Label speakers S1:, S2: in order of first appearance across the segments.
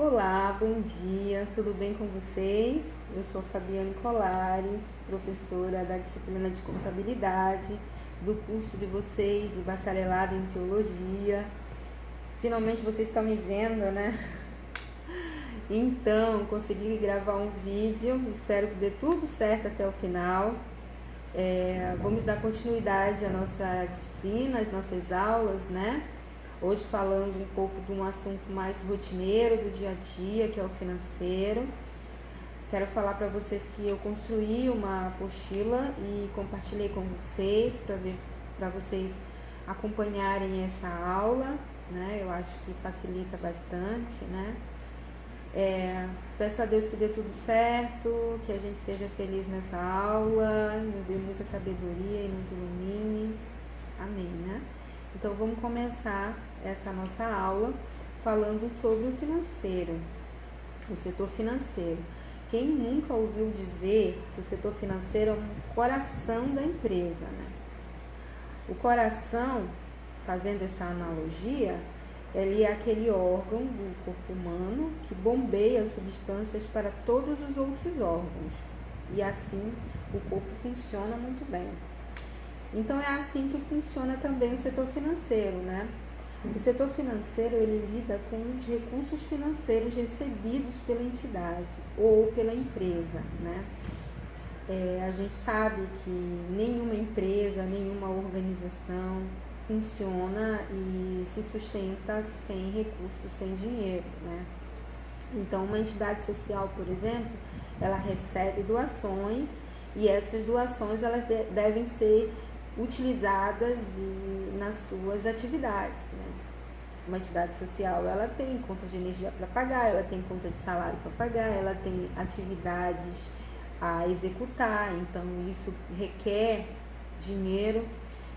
S1: Olá, bom dia, tudo bem com vocês? Eu sou Fabiane Colares, professora da disciplina de contabilidade do curso de vocês de bacharelado em teologia. Finalmente vocês estão me vendo, né? Então, consegui gravar um vídeo, espero que dê tudo certo até o final. Vamos dar continuidade à nossa disciplina, às nossas aulas, né? Hoje falando um pouco de um assunto mais rotineiro do dia a dia, que é o financeiro. Quero falar para vocês que eu construí uma apostila e compartilhei com vocês para vocês acompanharem essa aula, né? Eu acho que facilita bastante, né? Peço a Deus que dê tudo certo, que a gente seja feliz nessa aula, nos dê muita sabedoria e nos ilumine. Amém, né? Então vamos começar essa nossa aula falando sobre o financeiro, o setor financeiro. Quem nunca ouviu dizer que o setor financeiro é um coração da empresa, né? O coração, fazendo essa analogia, ele é aquele órgão do corpo humano que bombeia substâncias para todos os outros órgãos. E assim o corpo funciona muito bem. Então é assim que funciona também o setor financeiro, né? O setor financeiro, ele lida com os recursos financeiros recebidos pela entidade ou pela empresa, né? A gente sabe que nenhuma empresa, nenhuma organização funciona e se sustenta sem recursos, sem dinheiro, né? Então, uma entidade social, por exemplo, ela recebe doações e essas doações elas devem ser utilizadas nas suas atividades, né? Uma entidade social, ela tem conta de energia para pagar, ela tem conta de salário para pagar, ela tem atividades a executar, então isso requer dinheiro.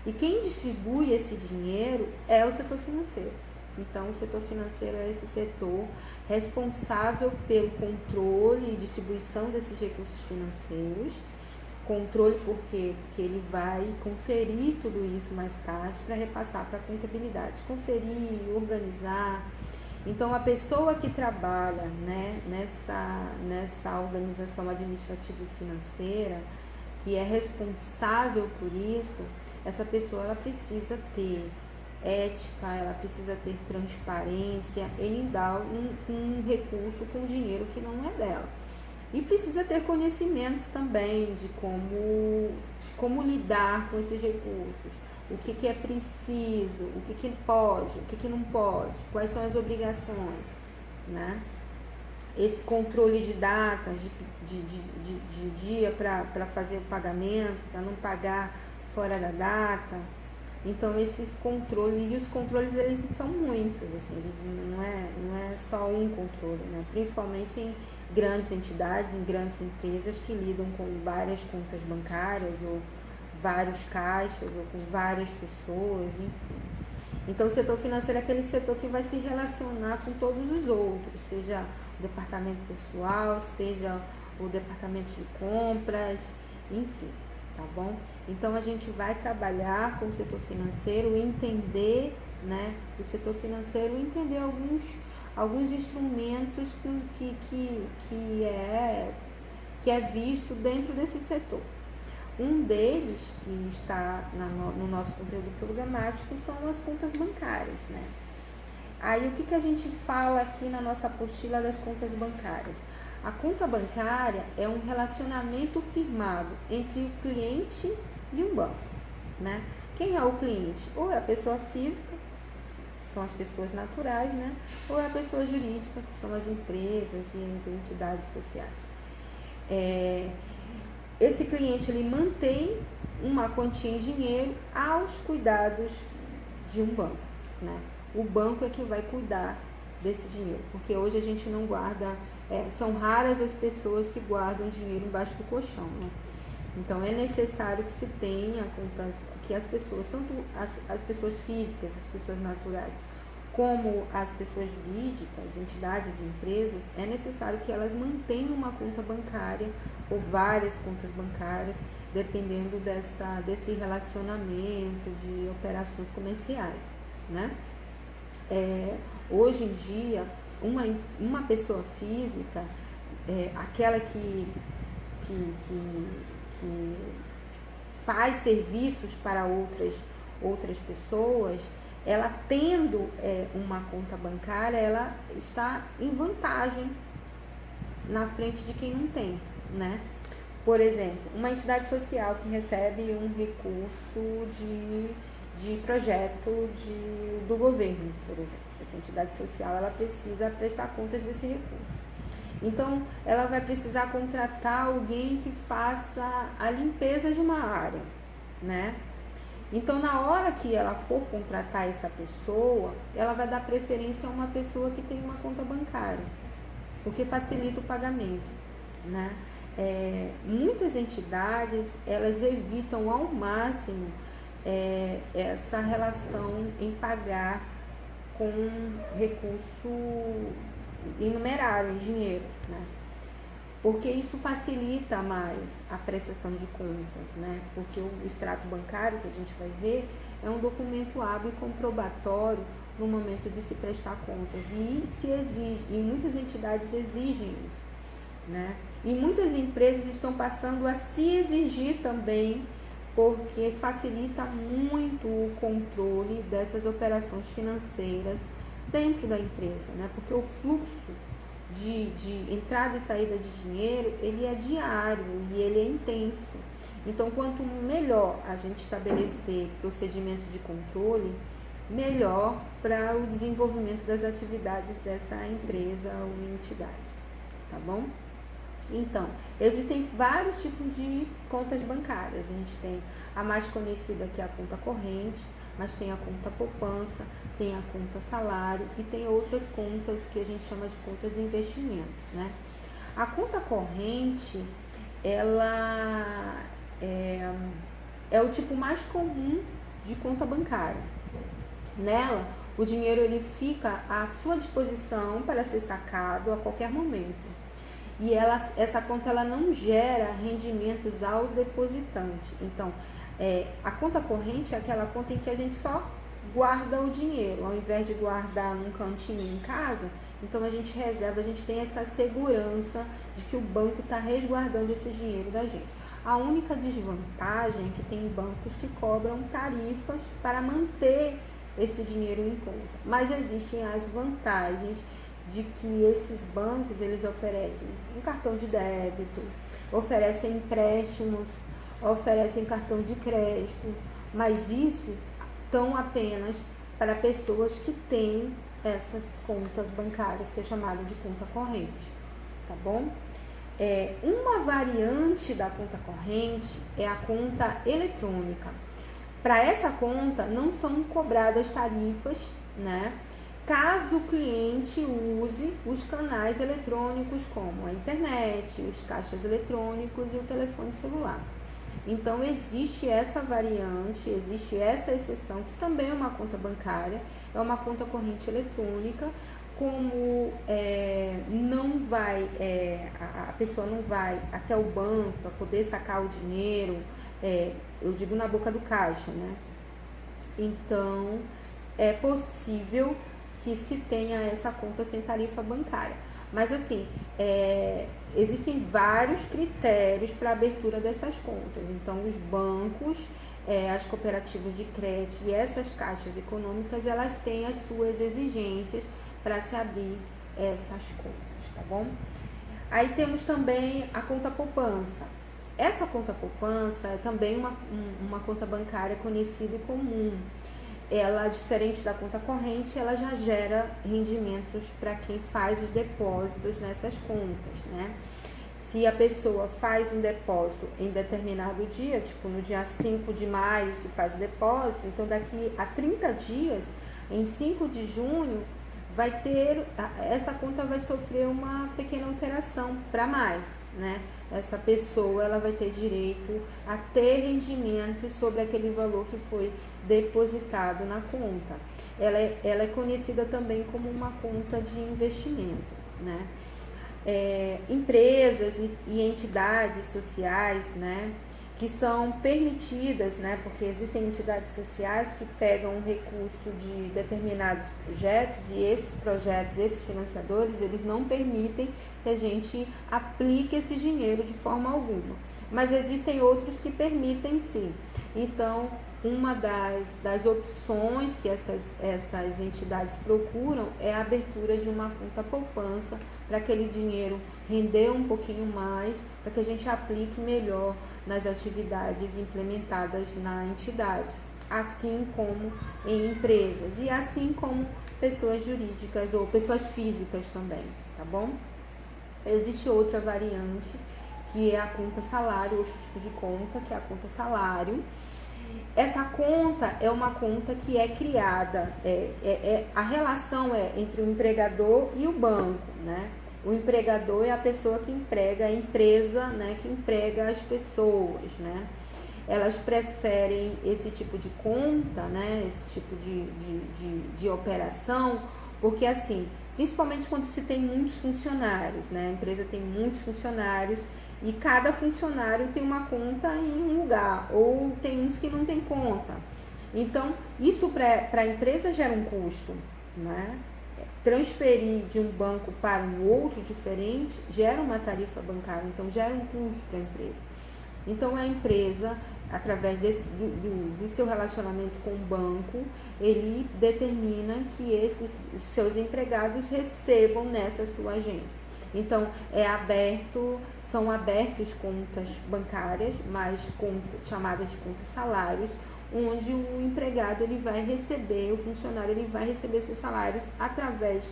S1: E quem distribui esse dinheiro é o setor financeiro. Então, o setor financeiro é esse setor responsável pelo controle e distribuição desses recursos financeiros. Controle por quê? Porque ele vai conferir tudo isso mais tarde para repassar para a contabilidade. Conferir, organizar. Então, a pessoa que trabalha, né, nessa organização administrativa e financeira, que é responsável por isso, essa pessoa ela precisa ter ética, ela precisa ter transparência em dar um recurso com dinheiro que não é dela. E precisa ter conhecimentos também de como lidar com esses recursos, o que é preciso, o que pode, o que não pode, quais são as obrigações, né? Esse controle de datas, de dia para fazer o pagamento, para não pagar fora da data. Então, esses controles, e os controles eles são muitos, assim, eles não é só um controle, né? Principalmente em grandes entidades, em grandes empresas que lidam com várias contas bancárias ou vários caixas ou com várias pessoas, enfim. Então, o setor financeiro é aquele setor que vai se relacionar com todos os outros, seja o departamento pessoal, seja o departamento de compras, enfim, tá bom? Então, a gente vai trabalhar com o setor financeiro, entender, né, o setor financeiro, entender alguns instrumentos que é visto dentro desse setor. Um deles, que está no nosso conteúdo programático, são as contas bancárias, né? Aí, o que a gente fala aqui na nossa apostila das contas bancárias? A conta bancária é um relacionamento firmado entre o cliente e um banco, né? Quem é o cliente? Ou é a pessoa física, que são as pessoas naturais, né? Ou é a pessoa jurídica, que são as empresas e as entidades sociais. Esse cliente, ele mantém uma quantia em dinheiro aos cuidados de um banco, né? O banco é que vai cuidar desse dinheiro, porque hoje a gente não guarda, são raras as pessoas que guardam dinheiro embaixo do colchão, né? Então, é necessário que se tenha contas, que as pessoas, tanto as pessoas físicas, as pessoas naturais, como as pessoas jurídicas, entidades e empresas, é necessário que elas mantenham uma conta bancária ou várias contas bancárias, dependendo desse relacionamento de operações comerciais, né? Hoje em dia, uma pessoa física, aquela que faz serviços para outras pessoas, ela tendo uma conta bancária, ela está em vantagem na frente de quem não tem, né? Por exemplo, uma entidade social que recebe um recurso de projeto do governo, por exemplo. Essa entidade social, ela precisa prestar contas desse recurso. Então, ela vai precisar contratar alguém que faça a limpeza de uma área, né? Então, na hora que ela for contratar essa pessoa, ela vai dar preferência a uma pessoa que tem uma conta bancária, porque facilita o pagamento, né? Muitas entidades, elas evitam ao máximo essa relação em pagar com recurso em numerário, em dinheiro, né? Porque isso facilita mais a prestação de contas, né? Porque o extrato bancário que a gente vai ver é um documento hábil e comprobatório no momento de se prestar contas, e se exige, e muitas entidades exigem isso, né? E muitas empresas estão passando a se exigir também, porque facilita muito o controle dessas operações financeiras dentro da empresa, né? Porque o fluxo de entrada e saída de dinheiro, ele é diário e ele é intenso. Então, quanto melhor a gente estabelecer procedimentos de controle, melhor para o desenvolvimento das atividades dessa empresa ou entidade, tá bom? Então, existem vários tipos de contas bancárias. A gente tem a mais conhecida, que é a conta corrente, mas tem a conta poupança, tem a conta salário e tem outras contas que a gente chama de contas de investimento, né? A conta corrente, ela é o tipo mais comum de conta bancária. Nela, o dinheiro ele fica à sua disposição para ser sacado a qualquer momento. E essa conta ela não gera rendimentos ao depositante. Então, a conta corrente é aquela conta em que a gente só guarda o dinheiro, ao invés de guardar num cantinho em casa. Então a gente reserva, a gente tem essa segurança de que o banco está resguardando esse dinheiro da gente. A única desvantagem é que tem bancos que cobram tarifas para manter esse dinheiro em conta. Mas existem as vantagens de que esses bancos, eles oferecem um cartão de débito, oferecem empréstimos, oferecem cartão de crédito, mas isso tão apenas para pessoas que têm essas contas bancárias, que é chamada de conta corrente, tá bom? Uma variante da conta corrente é a conta eletrônica. Para essa conta não são cobradas tarifas, né? Caso o cliente use os canais eletrônicos como a internet, os caixas eletrônicos e o telefone celular. Então, existe essa variante, existe essa exceção, que também é uma conta bancária, é uma conta corrente eletrônica, como não vai, a pessoa não vai até o banco para poder sacar o dinheiro, eu digo na boca do caixa, né? Então, é possível que se tenha essa conta sem tarifa bancária. Mas assim, existem vários critérios para a abertura dessas contas. Então, os bancos, as cooperativas de crédito e essas caixas econômicas, elas têm as suas exigências para se abrir essas contas, tá bom? Aí temos também a conta poupança. Essa conta poupança é também uma conta bancária conhecida e comum. Ela, diferente da conta corrente, ela já gera rendimentos para quem faz os depósitos nessas contas, né? Se a pessoa faz um depósito em determinado dia, tipo no dia 5 de maio se faz o depósito, então daqui a 30 dias, em 5 de junho, essa conta vai sofrer uma pequena alteração para mais, né? Essa pessoa, ela vai ter direito a ter rendimento sobre aquele valor que foi depositado na conta. Ela é conhecida também como uma conta de investimento, né? Empresas e entidades sociais, né, que são permitidas, né, porque existem entidades sociais que pegam um recurso de determinados projetos e esses projetos, esses financiadores, eles não permitem que a gente aplique esse dinheiro de forma alguma. Mas existem outros que permitem sim. Então, uma das opções que essas entidades procuram é a abertura de uma conta poupança para aquele dinheiro render um pouquinho mais, para que a gente aplique melhor nas atividades implementadas na entidade, assim como em empresas e assim como pessoas jurídicas ou pessoas físicas também, tá bom? Existe outra variante, que é a conta salário, outro tipo de conta, que é a conta salário. Essa conta é uma conta que é criada, a relação é entre o empregador e o banco, né? O empregador é a pessoa que emprega, a empresa, né, que emprega as pessoas, né? Elas preferem esse tipo de conta, né, esse tipo de operação, porque assim, principalmente quando se tem muitos funcionários, né? A empresa tem muitos funcionários e cada funcionário tem uma conta em um lugar, ou tem uns que não tem conta. Então, isso para a empresa gera um custo, né? Transferir de um banco para um outro diferente gera uma tarifa bancária, então gera um custo para a empresa. Então, a empresa, através do seu relacionamento com o banco, ele determina que esses seus empregados recebam nessa sua agência. Então, são abertas contas bancárias, chamadas de contas salários, onde o empregado ele vai receber, o funcionário ele vai receber seus salários através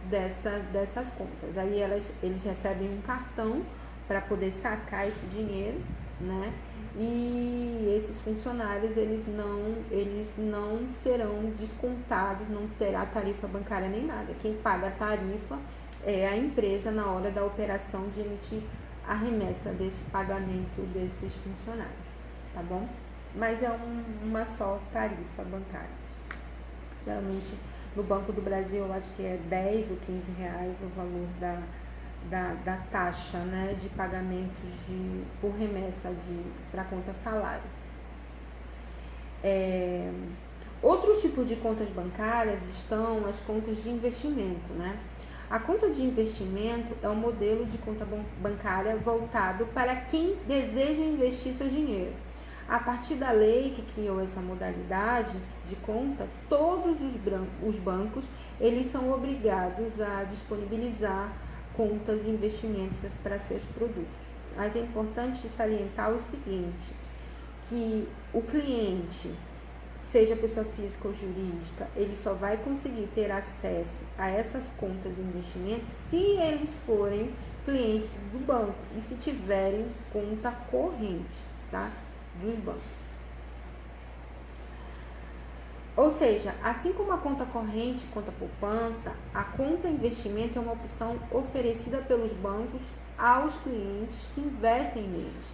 S1: dessas contas. Aí eles recebem um cartão para poder sacar esse dinheiro, né? E esses funcionários eles não serão descontados, não terá tarifa bancária nem nada. Quem paga a tarifa é a empresa na hora da operação de emitir a remessa desse pagamento desses funcionários, tá bom? Mas é uma só tarifa bancária. Geralmente no Banco do Brasil eu acho que é 10 ou 15 reais o valor da taxa, né, de pagamento por remessa para conta salário. Outros tipos de contas bancárias estão as contas de investimento, né? A conta de investimento é um modelo de conta bancária voltado para quem deseja investir seu dinheiro. A partir da lei que criou essa modalidade de conta, todos os bancos eles são obrigados a disponibilizar contas de investimentos para seus produtos. Mas é importante salientar o seguinte, que o cliente, seja pessoa física ou jurídica, ele só vai conseguir ter acesso a essas contas de investimento se eles forem clientes do banco e se tiverem conta corrente, tá? Dos bancos. Ou seja, assim como a conta corrente, conta poupança, a conta investimento é uma opção oferecida pelos bancos aos clientes que investem neles.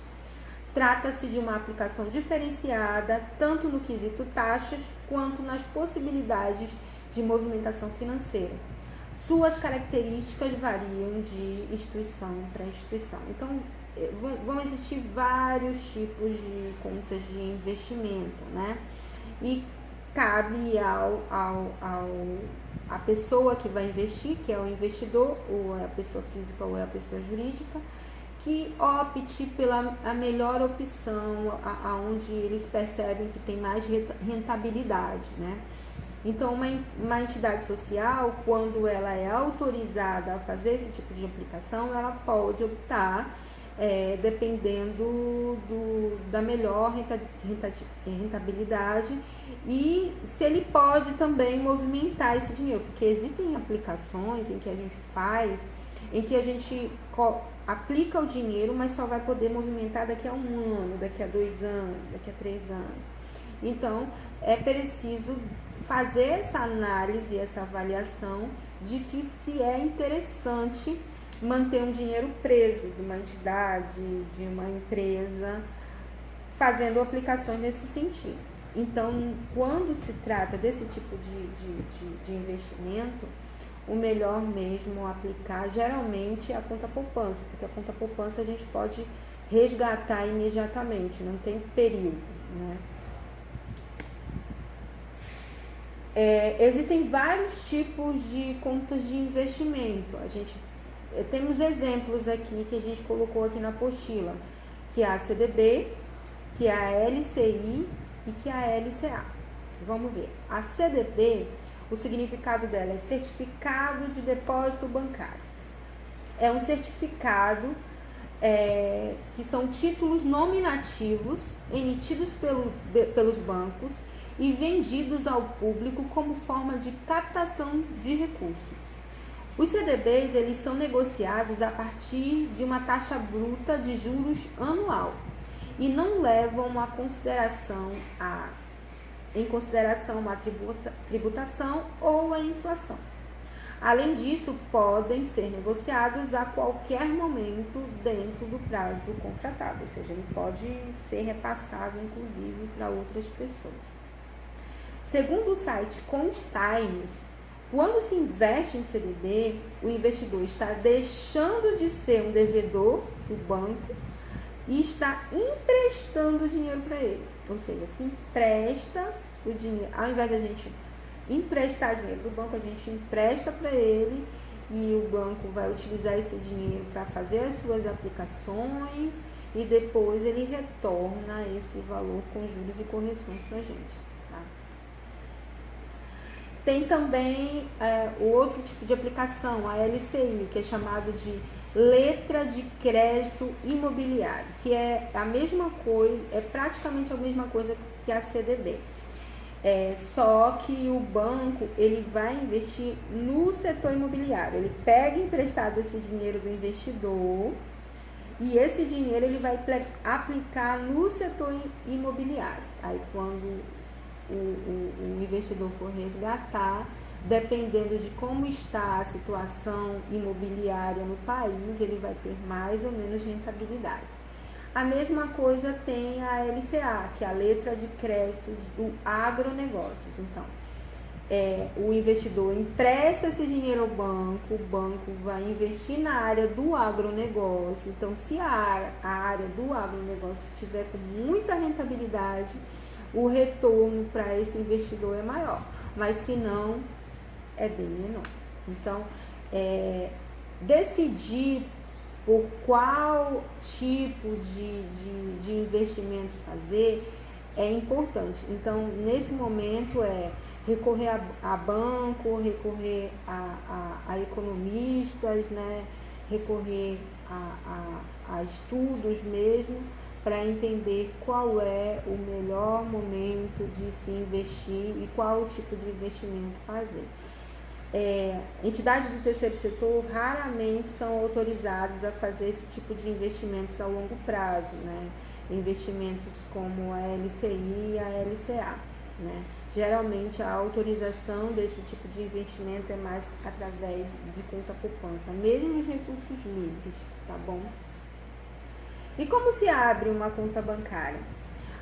S1: Trata-se de uma aplicação diferenciada, tanto no quesito taxas, quanto nas possibilidades de movimentação financeira. Suas características variam de instituição para instituição. Então, vão existir vários tipos de contas de investimento, né? E cabe a pessoa que vai investir, que é o investidor, ou é a pessoa física ou é a pessoa jurídica, que opte pela a melhor opção, aonde eles percebem que tem mais rentabilidade, né? Então, uma entidade social, quando ela é autorizada a fazer esse tipo de aplicação, ela pode optar, dependendo da melhor rentabilidade, e se ele pode também movimentar esse dinheiro, porque existem aplicações em que a gente faz, em que a gente aplica o dinheiro, mas só vai poder movimentar daqui a 1 ano, daqui a 2 anos, daqui a 3 anos. Então, é preciso fazer essa análise, essa avaliação de que se é interessante manter um dinheiro preso de uma entidade, de uma empresa, fazendo aplicações nesse sentido. Então, quando se trata desse tipo de investimento, o melhor mesmo aplicar geralmente é a conta poupança, porque a conta poupança a gente pode resgatar imediatamente, não tem período, né? Existem vários tipos de contas de investimento. Temos exemplos aqui que a gente colocou aqui na apostila, que é a CDB, que é a LCI e que é a LCA. Vamos ver. A CDB, o significado dela é Certificado de Depósito Bancário. É um certificado que são títulos nominativos emitidos pelos bancos e vendidos ao público como forma de captação de recursos. Os CDBs, eles são negociados a partir de uma taxa bruta de juros anual e não levam em consideração a tributação ou a inflação. Além disso, podem ser negociados a qualquer momento dentro do prazo contratado, ou seja, ele pode ser repassado, inclusive, para outras pessoas. Segundo o site CoinTimes, quando se investe em CDB, o investidor está deixando de ser um devedor do banco e está emprestando dinheiro para ele. Ou seja, se empresta o dinheiro, ao invés da gente emprestar dinheiro do banco, a gente empresta para ele e o banco vai utilizar esse dinheiro para fazer as suas aplicações e depois ele retorna esse valor com juros e correções para a gente. Tá? Tem também o outro tipo de aplicação, a LCI, que é chamado de letra de crédito imobiliário, que é a mesma coisa, é praticamente a mesma coisa que a CDB. Só que o banco, ele vai investir no setor imobiliário, ele pega emprestado esse dinheiro do investidor e esse dinheiro ele vai aplicar no setor imobiliário. Aí quando o investidor for resgatar, dependendo de como está a situação imobiliária no país, ele vai ter mais ou menos rentabilidade. A mesma coisa tem a LCA, que é a letra de crédito do agronegócios. Então, o investidor empresta esse dinheiro ao banco, o banco vai investir na área do agronegócio. Então, se a área do agronegócio tiver com muita rentabilidade, o retorno para esse investidor é maior, mas se não, é bem menor. Então, decidir por qual tipo de investimento fazer é importante. Então, nesse momento recorrer a banco, recorrer a economistas, né? Recorrer a estudos mesmo, para entender qual é o melhor momento de se investir e qual tipo de investimento fazer. Entidades do terceiro setor raramente são autorizadas a fazer esse tipo de investimentos a longo prazo, né? Investimentos como a LCI e a LCA, né? Geralmente a autorização desse tipo de investimento é mais através de conta poupança, mesmo nos recursos livres, tá bom? E como se abre uma conta bancária?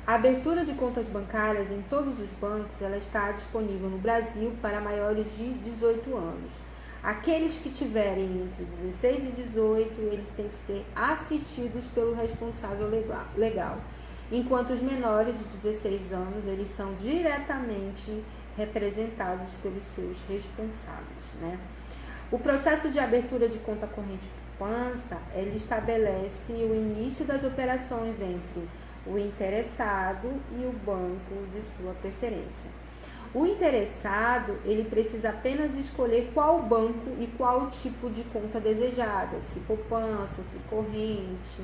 S1: A abertura de contas bancárias em todos os bancos, ela está disponível no Brasil para maiores de 18 anos. Aqueles que tiverem entre 16 e 18, eles têm que ser assistidos pelo responsável legal. Enquanto os menores de 16 anos, eles são diretamente representados pelos seus responsáveis, né? O processo de abertura de conta corrente poupança, ele estabelece o início das operações entre o interessado e o banco de sua preferência. O interessado, ele precisa apenas escolher qual banco e qual tipo de conta desejada, se poupança, se corrente,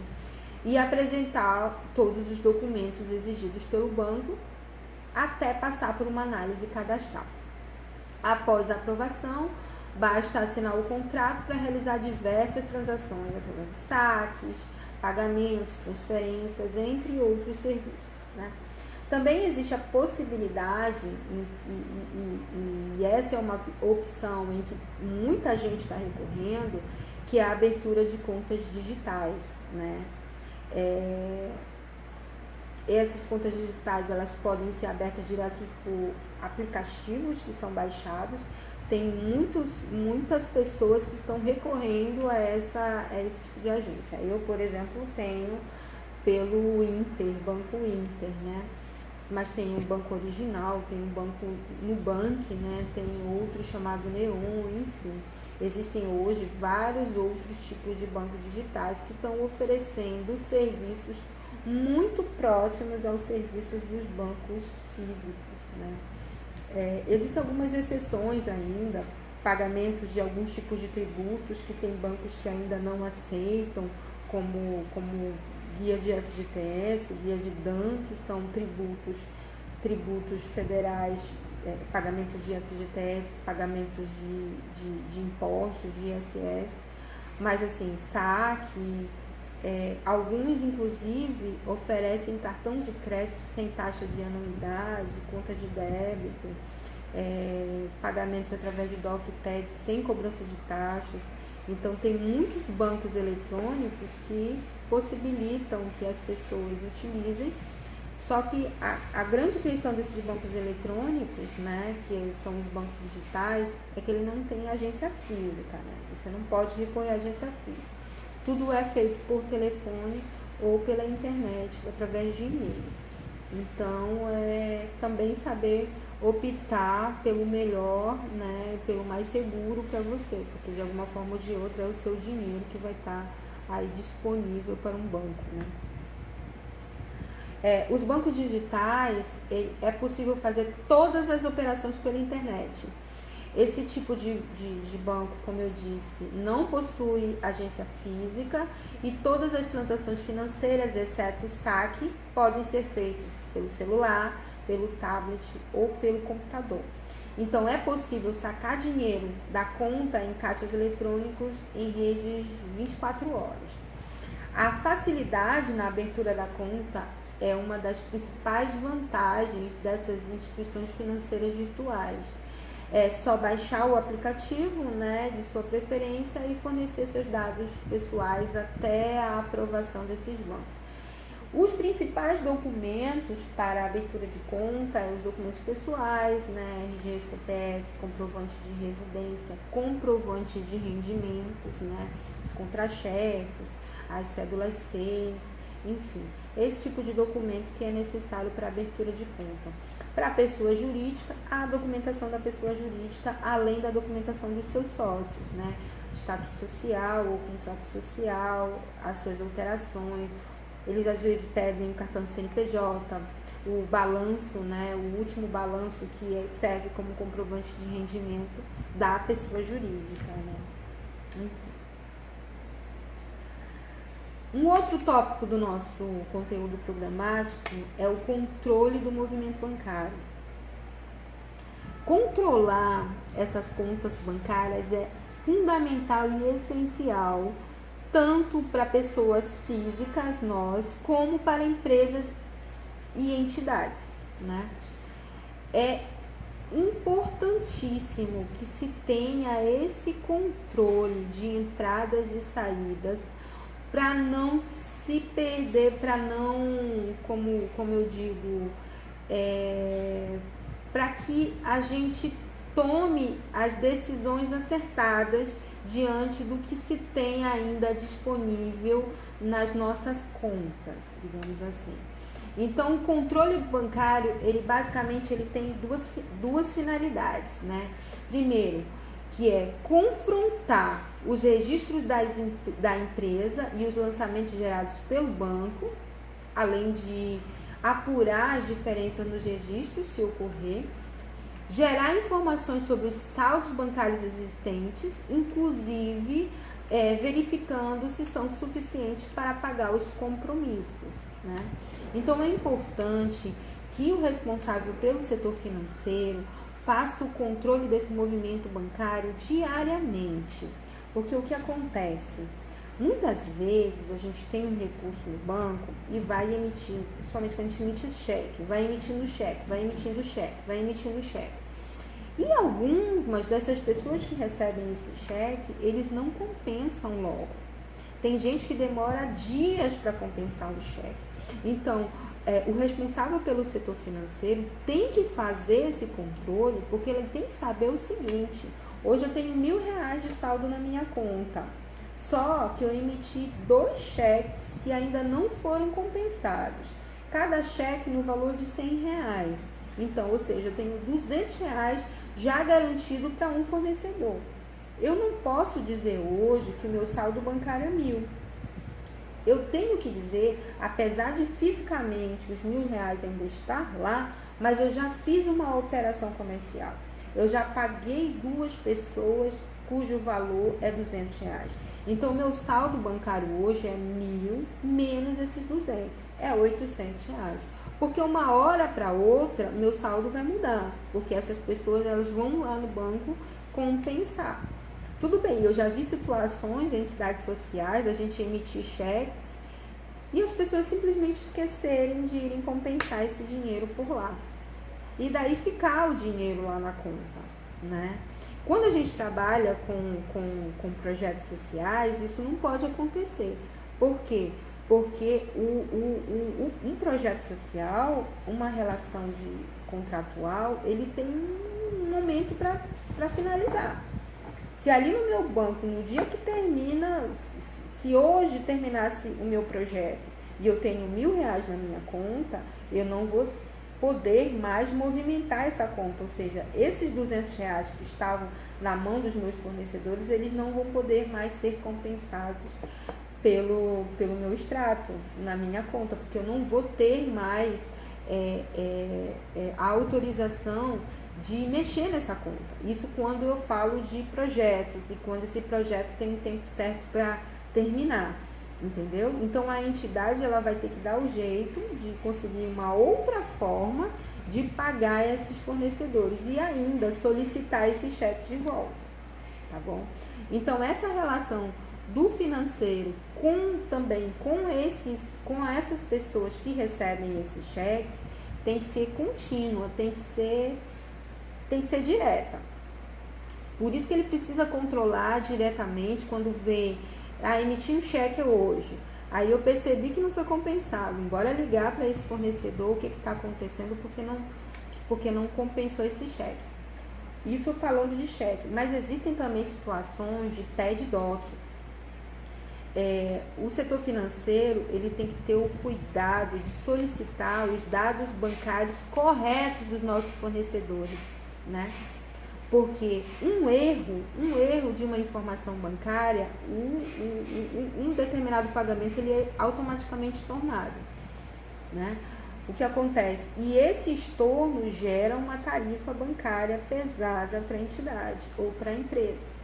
S1: e apresentar todos os documentos exigidos pelo banco até passar por uma análise cadastral. Após a aprovação, basta assinar o contrato para realizar diversas transações através de saques, pagamentos, transferências, entre outros serviços, né? Também existe a possibilidade, e essa é uma opção em que muita gente está recorrendo, que é a abertura de contas digitais, né? Essas contas digitais, elas podem ser abertas direto por aplicativos que são baixados. Tem muitas pessoas que estão recorrendo a esse tipo de agência. Eu, por exemplo, tenho pelo Inter, Banco Inter, né? Mas tem um banco original, tem um banco Nubank, né? Tem outro chamado Neon, enfim. Existem hoje vários outros tipos de bancos digitais que estão oferecendo serviços muito próximos aos serviços dos bancos físicos, né? Existem algumas exceções ainda, pagamentos de alguns tipos de tributos que tem bancos que ainda não aceitam, como guia de FGTS, guia de DAN, que são tributos federais, pagamentos de FGTS, pagamentos de impostos, de ISS, mas assim, saque, alguns inclusive oferecem cartão de crédito sem taxa de anuidade, conta de débito, pagamentos através de DocPad sem cobrança de taxas. Então tem muitos bancos eletrônicos que possibilitam que as pessoas utilizem, só que a grande questão desses bancos eletrônicos, né, que são os bancos digitais, é que ele não tem agência física, né? Você não pode recorrer à agência física. Tudo é feito por telefone ou pela internet, através de e-mail. Então, também saber optar pelo melhor, né, pelo mais seguro para você, porque de alguma forma ou de outra é o seu dinheiro que vai estar aí disponível para um banco, né? Os bancos digitais, é possível fazer todas as operações pela internet. Esse tipo de banco, como eu disse, não possui agência física e todas as transações financeiras, exceto o saque, podem ser feitas pelo celular, pelo tablet ou pelo computador. Então, é possível sacar dinheiro da conta em caixas eletrônicos em redes 24 horas. A facilidade na abertura da conta é uma das principais vantagens dessas instituições financeiras virtuais. É só baixar o aplicativo, né, de sua preferência e fornecer seus dados pessoais até a aprovação desses bancos. Os principais documentos para a abertura de conta são os documentos pessoais, né, RG, CPF, comprovante de residência, comprovante de rendimentos, né, os contra-cheques, as cédulas 6, enfim, esse tipo de documento que é necessário para a abertura de conta. Para a pessoa jurídica, a documentação da pessoa jurídica, além da documentação dos seus sócios, né, status social ou contrato social, as suas alterações. Eles às vezes pedem o cartão de CNPJ, o balanço, né, o último balanço que serve como comprovante de rendimento da pessoa jurídica, né? Enfim. Um outro tópico do nosso conteúdo programático é o controle do movimento bancário. Controlar essas contas bancárias é fundamental e essencial tanto para pessoas físicas, nós, como para empresas e entidades, né? É importantíssimo que se tenha esse controle de entradas e saídas para não se perder, para não, como eu digo, para que a gente tome as decisões acertadas diante do que se tem ainda disponível nas nossas contas, digamos assim. Então, o controle bancário, ele basicamente tem duas finalidades, né? Primeiro, que é confrontar os registros da empresa e os lançamentos gerados pelo banco, além de apurar as diferenças nos registros, se ocorrer, gerar informações sobre os saldos bancários existentes, inclusive verificando se são suficientes para pagar os compromissos, né? Então, é importante que o responsável pelo setor financeiro faça o controle desse movimento bancário diariamente, porque o que acontece? Muitas vezes a gente tem um recurso no banco e vai emitindo, principalmente quando a gente emite cheque, vai emitindo cheque, vai emitindo cheque, vai emitindo cheque. E algumas dessas pessoas que recebem esse cheque, eles não compensam logo. Tem gente que demora dias para compensar o cheque. Então, o responsável pelo setor financeiro tem que fazer esse controle, porque ele tem que saber o seguinte: hoje eu tenho R$1.000 de saldo na minha conta. Só que eu emiti 2 cheques que ainda não foram compensados. Cada cheque no valor de R$100. Então, ou seja, eu tenho R$200 já garantido para um fornecedor. Eu não posso dizer hoje que o meu saldo bancário é 1.000. Eu tenho que dizer, apesar de fisicamente os R$1.000 ainda estar lá, mas eu já fiz uma operação comercial. Eu já paguei 2 pessoas cujo valor é R$200. Então, o meu saldo bancário hoje é 1.000 menos esses 200, é R$800. Porque uma hora para outra, meu saldo vai mudar, porque essas pessoas elas vão lá no banco compensar. Tudo bem, eu já vi situações em entidades sociais, a gente emitir cheques e as pessoas simplesmente esquecerem de irem compensar esse dinheiro por lá. E daí ficar o dinheiro lá na conta, né? Quando a gente trabalha com projetos sociais, isso não pode acontecer. Por quê? Porque um projeto social, uma relação contratual, ele tem um momento para finalizar. Se ali no meu banco, no dia que termina, se hoje terminasse o meu projeto e eu tenho R$1.000 na minha conta, eu não vou poder mais movimentar essa conta, ou seja, esses R$200 que estavam na mão dos meus fornecedores, eles não vão poder mais ser compensados pelo meu extrato na minha conta, porque eu não vou ter mais a autorização de mexer nessa conta. Isso quando eu falo de projetos e quando esse projeto tem um tempo certo para terminar, entendeu? Então a entidade ela vai ter que dar o jeito de conseguir uma outra forma de pagar esses fornecedores e ainda solicitar esses cheques de volta, tá bom? Então essa relação do financeiro também com essas pessoas que recebem esses cheques tem que ser contínua, tem que ser direta. Por isso que ele precisa controlar diretamente quando vê, emitir um cheque hoje. Aí eu percebi que não foi compensado. Bora ligar para esse fornecedor, o que está acontecendo, porque não compensou esse cheque. Isso falando de cheque. Mas existem também situações de TED DOC. O setor financeiro ele tem que ter o cuidado de solicitar os dados bancários corretos dos nossos fornecedores, né? Porque um erro de uma informação bancária, um determinado pagamento ele é automaticamente estornado, né? O que acontece? E esse estorno gera uma tarifa bancária pesada para a entidade ou para a empresa.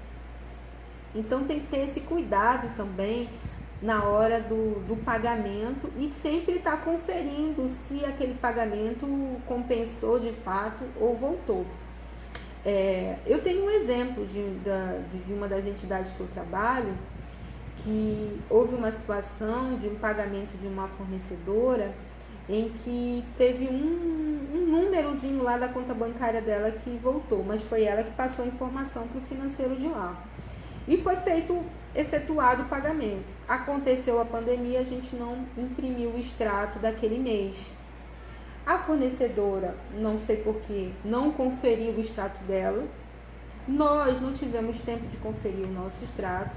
S1: Então tem que ter esse cuidado também na hora do pagamento e sempre estar conferindo se aquele pagamento compensou de fato ou voltou. Eu tenho um exemplo de uma das entidades que eu trabalho, que houve uma situação de um pagamento de uma fornecedora em que teve um númerozinho lá da conta bancária dela que voltou, mas foi ela que passou a informação para o financeiro de lá. E foi efetuado o pagamento. Aconteceu a pandemia, a gente não imprimiu o extrato daquele mês. A fornecedora, não sei porquê, não conferiu o extrato dela. Nós não tivemos tempo de conferir o nosso extrato.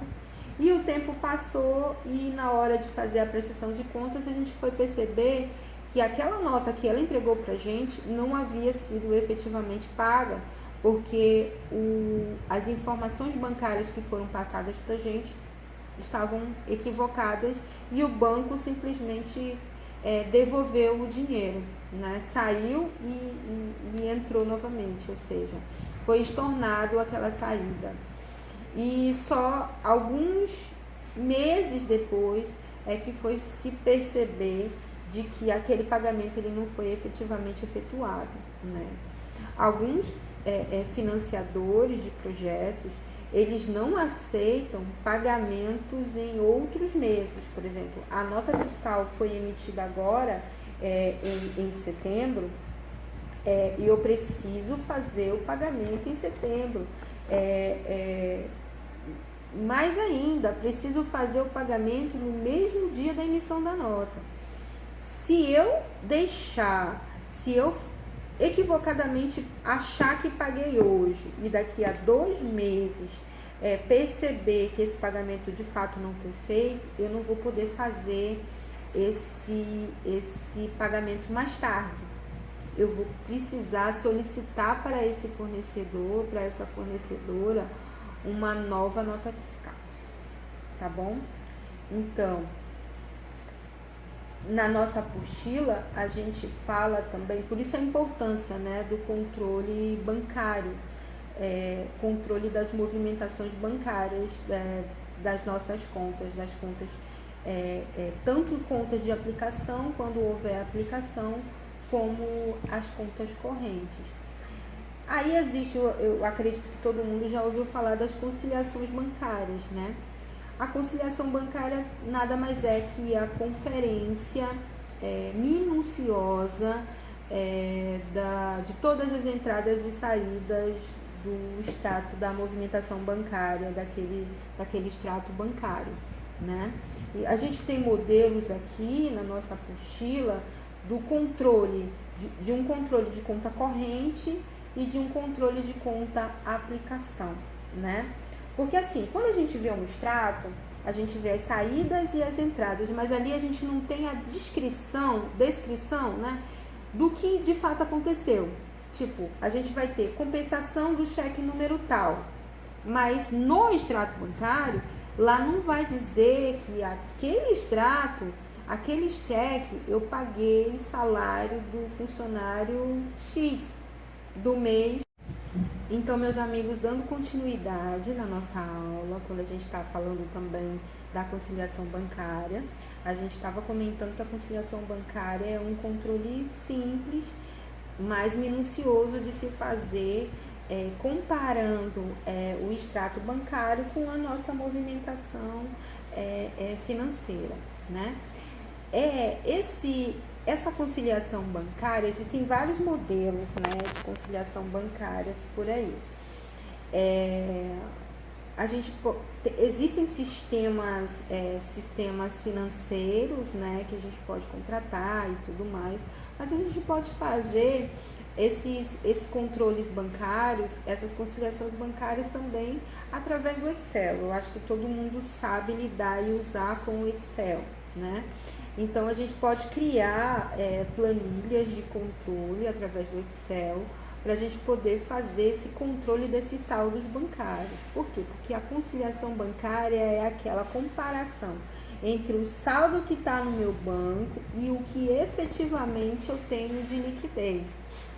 S1: E o tempo passou e na hora de fazer a prestação de contas, a gente foi perceber que aquela nota que ela entregou para a gente não havia sido efetivamente paga, porque as informações bancárias que foram passadas para a gente estavam equivocadas e o banco simplesmente devolveu o dinheiro, né? Saiu e entrou novamente, ou seja, foi estornado aquela saída. E só alguns meses depois é que foi se perceber de que aquele pagamento ele não foi efetivamente efetuado, né? Alguns financiadores de projetos, eles não aceitam pagamentos em outros meses. Por exemplo, a nota fiscal foi emitida agora em setembro, e eu preciso fazer o pagamento em setembro. Mais ainda, preciso fazer o pagamento no mesmo dia da emissão da nota. Se eu equivocadamente achar que paguei hoje e daqui a 2 meses perceber que esse pagamento de fato não foi feito, eu não vou poder fazer esse pagamento mais tarde. Eu vou precisar solicitar para esse fornecedor, para essa fornecedora, uma nova nota fiscal, tá bom? Então, na nossa apostila, a gente fala também, por isso a importância, né, do controle bancário, controle das movimentações bancárias das nossas contas, tanto contas de aplicação, quando houver aplicação, como as contas correntes. Aí existe, eu acredito que todo mundo já ouviu falar das conciliações bancárias, né? A conciliação bancária nada mais é que a conferência minuciosa de todas as entradas e saídas do extrato da movimentação bancária, daquele extrato bancário, né? E a gente tem modelos aqui na nossa apostila do controle, de um controle de conta corrente e de um controle de conta aplicação, né? Porque assim, quando a gente vê um extrato, a gente vê as saídas e as entradas, mas ali a gente não tem a descrição, né, do que de fato aconteceu. Tipo, a gente vai ter compensação do cheque número tal, mas no extrato bancário, lá não vai dizer que aquele extrato, aquele cheque, eu paguei salário do funcionário X do mês. Então, meus amigos, dando continuidade na nossa aula, quando a gente está falando também da conciliação bancária, a gente estava comentando que a conciliação bancária é um controle simples, mais minucioso de se fazer, comparando o extrato bancário com a nossa movimentação financeira, né? Essa conciliação bancária, existem vários modelos, né, de conciliação bancárias por aí. Existem sistemas financeiros, né, que a gente pode contratar e tudo mais, mas a gente pode fazer esses controles bancários, essas conciliações bancárias também através do Excel. Eu acho que todo mundo sabe lidar e usar com o Excel, né? Então, a gente pode criar planilhas de controle através do Excel para a gente poder fazer esse controle desses saldos bancários. Por quê? Porque a conciliação bancária é aquela comparação entre o saldo que está no meu banco e o que efetivamente eu tenho de liquidez,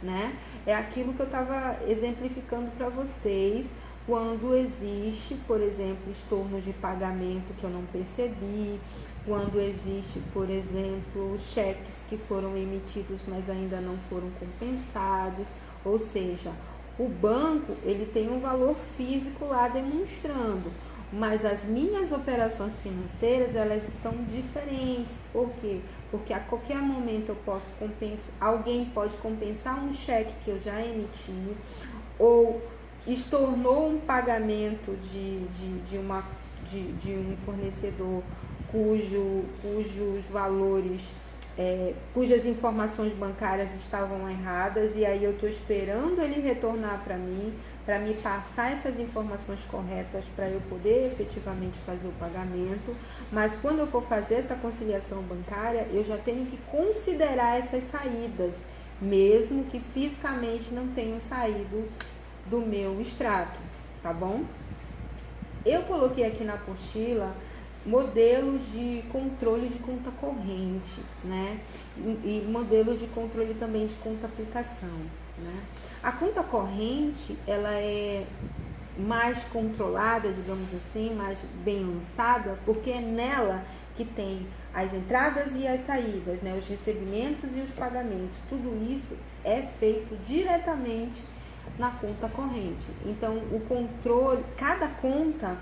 S1: né? É aquilo que eu estava exemplificando para vocês quando existe, por exemplo, estornos de pagamento que eu não percebi, quando existe, por exemplo, cheques que foram emitidos, mas ainda não foram compensados, ou seja, o banco ele tem um valor físico lá demonstrando, mas as minhas operações financeiras elas estão diferentes. Por quê? Porque a qualquer momento eu posso compensar, alguém pode compensar um cheque que eu já emiti, ou estornou um pagamento de um fornecedor cujos valores, cujas informações bancárias estavam erradas, e aí eu estou esperando ele retornar para mim, para me passar essas informações corretas para eu poder efetivamente fazer o pagamento. Mas quando eu for fazer essa conciliação bancária, eu já tenho que considerar essas saídas, mesmo que fisicamente não tenham saído do meu extrato, tá bom? Eu coloquei aqui na apostila modelos de controle de conta corrente, né? E modelos de controle também de conta aplicação, né? A conta corrente, ela é mais controlada, digamos assim, mais bem lançada, porque é nela que tem as entradas e as saídas, né? Os recebimentos e os pagamentos. Tudo isso é feito diretamente na conta corrente. Então, o controle, cada conta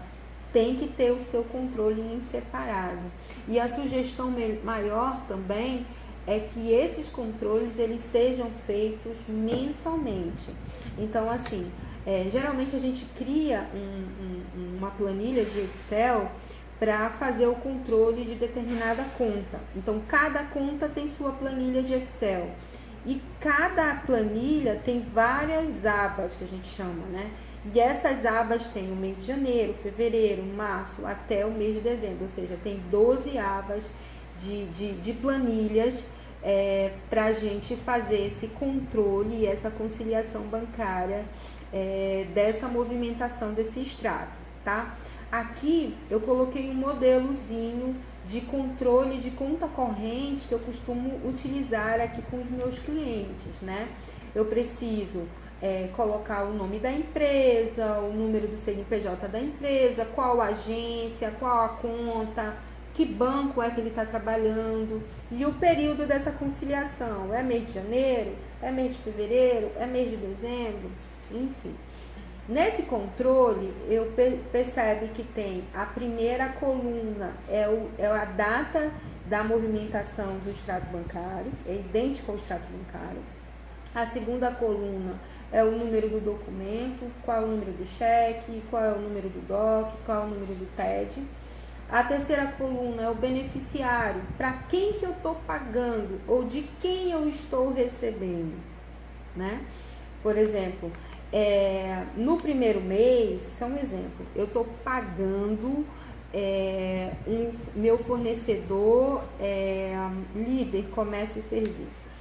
S1: tem que ter o seu controle em separado. E a sugestão maior também é que esses controles eles sejam feitos mensalmente. Então, assim, geralmente a gente cria uma planilha de Excel para fazer o controle de determinada conta. Então, cada conta tem sua planilha de Excel. E cada planilha tem várias abas que a gente chama, né? E essas abas têm o mês de janeiro, fevereiro, março, até o mês de dezembro. Ou seja, tem 12 abas de planilhas para a gente fazer esse controle e essa conciliação bancária dessa movimentação desse extrato, tá? Aqui eu coloquei um modelozinho de controle de conta corrente que eu costumo utilizar aqui com os meus clientes, né? Eu preciso colocar o nome da empresa, o número do CNPJ da empresa, qual agência, qual a conta, que banco é que ele está trabalhando e o período dessa conciliação. É mês de janeiro? É mês de fevereiro? É mês de dezembro? Enfim. Nesse controle, eu percebo que tem a primeira coluna, é a data da movimentação do extrato bancário, é idêntico ao extrato bancário. A segunda coluna é o número do documento, qual é o número do cheque, qual é o número do DOC, qual é o número do TED. A terceira coluna é o beneficiário, para quem que eu estou pagando ou de quem eu estou recebendo, né? Por exemplo, no primeiro mês, isso é um exemplo, eu estou pagando meu fornecedor líder comércio e serviços,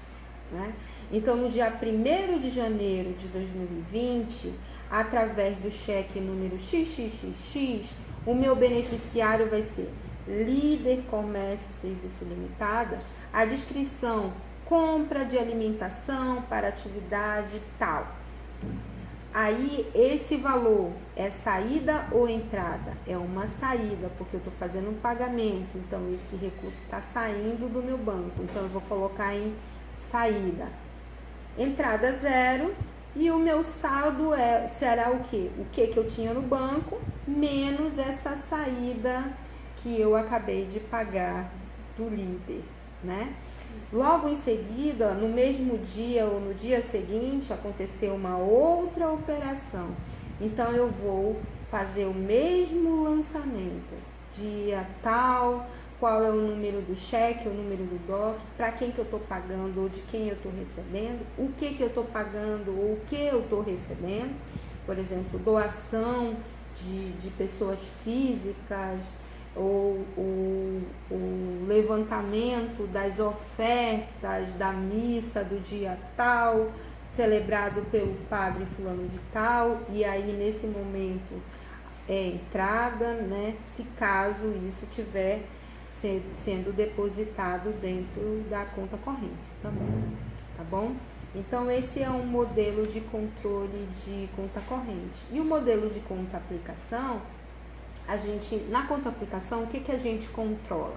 S1: né? Então, no dia 1º de janeiro de 2020, através do cheque número XXXX, o meu beneficiário vai ser Líder Comércio e Serviço Limitada, a descrição compra de alimentação para atividade tal. Aí, esse valor é saída ou entrada? É uma saída, porque eu estou fazendo um pagamento, então esse recurso está saindo do meu banco, então eu vou colocar em saída. Entrada 0 e o meu saldo será o quê? O que eu tinha no banco, menos essa saída que eu acabei de pagar do líder, né? Logo em seguida, no mesmo dia ou no dia seguinte, aconteceu uma outra operação. Então, eu vou fazer o mesmo lançamento. Dia tal, qual é o número do cheque, o número do DOC, para quem que eu estou pagando ou de quem eu estou recebendo, o que eu estou pagando ou o que eu estou recebendo. Por exemplo, doação de pessoas físicas, ou o levantamento das ofertas da missa do dia tal, celebrado pelo padre fulano de tal, e aí nesse momento entrada, né, se caso isso tiver sendo depositado dentro da conta corrente também, tá bom? Então esse é um modelo de controle de conta corrente. E o modelo de conta aplicação, na conta aplicação, o que a gente controla?